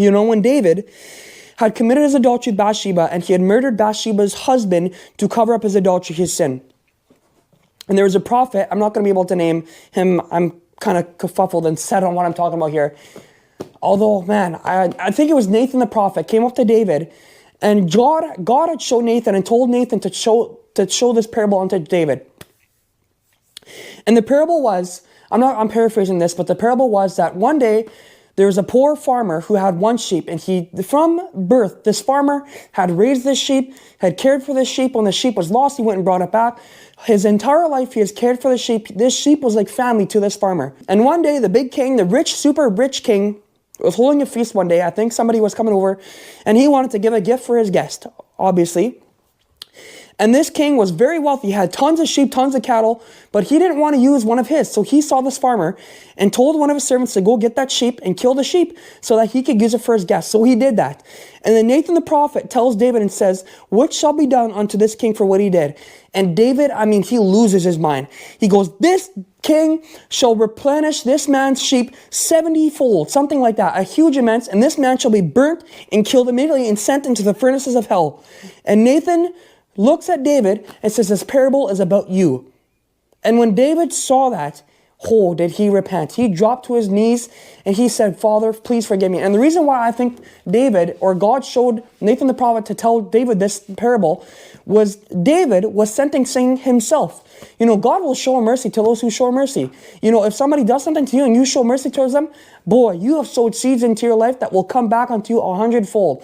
You know, when David had committed his adultery with Bathsheba, and he had murdered Bathsheba's husband to cover up his adultery, his sin. And there was a prophet, I'm not going to be able to name him, I'm kind of kerfuffled and set on what I'm talking about here. Although, man, I think it was Nathan the prophet, came up to David, and God had shown Nathan and told Nathan to show this parable unto David. And the parable was, I'm paraphrasing this, but the parable was that one day there was a poor farmer who had one sheep, and from birth, this farmer had raised this sheep, had cared for this sheep. When the sheep was lost, he went and brought it back. His entire life, he has cared for the sheep. This sheep was like family to this farmer. And one day, the big king, the rich, super rich king, was holding a feast one day. I think somebody was coming over, and he wanted to give a gift for his guest, obviously. And this king was very wealthy. He had tons of sheep, tons of cattle, but he didn't want to use one of his. So he saw this farmer and told one of his servants to go get that sheep and kill the sheep so that he could use it for his guest. So he did that. And then Nathan the prophet tells David and says, "What shall be done unto this king for what he did?" And David, he loses his mind. He goes, "This king shall replenish this man's sheep 70-fold," something like that, a huge immense, "and this man shall be burnt and killed immediately and sent into the furnaces of hell." And Nathan looks at David and says, "This parable is about you." And when David saw that, oh, did he repent. He dropped to his knees and he said, "Father, please forgive me." And the reason why I think David, or God showed Nathan the prophet to tell David this parable, was David was sentencing himself. You know, God will show mercy to those who show mercy. You know, if somebody does something to you and you show mercy towards them, boy, you have sowed seeds into your life that will come back onto you 100-fold.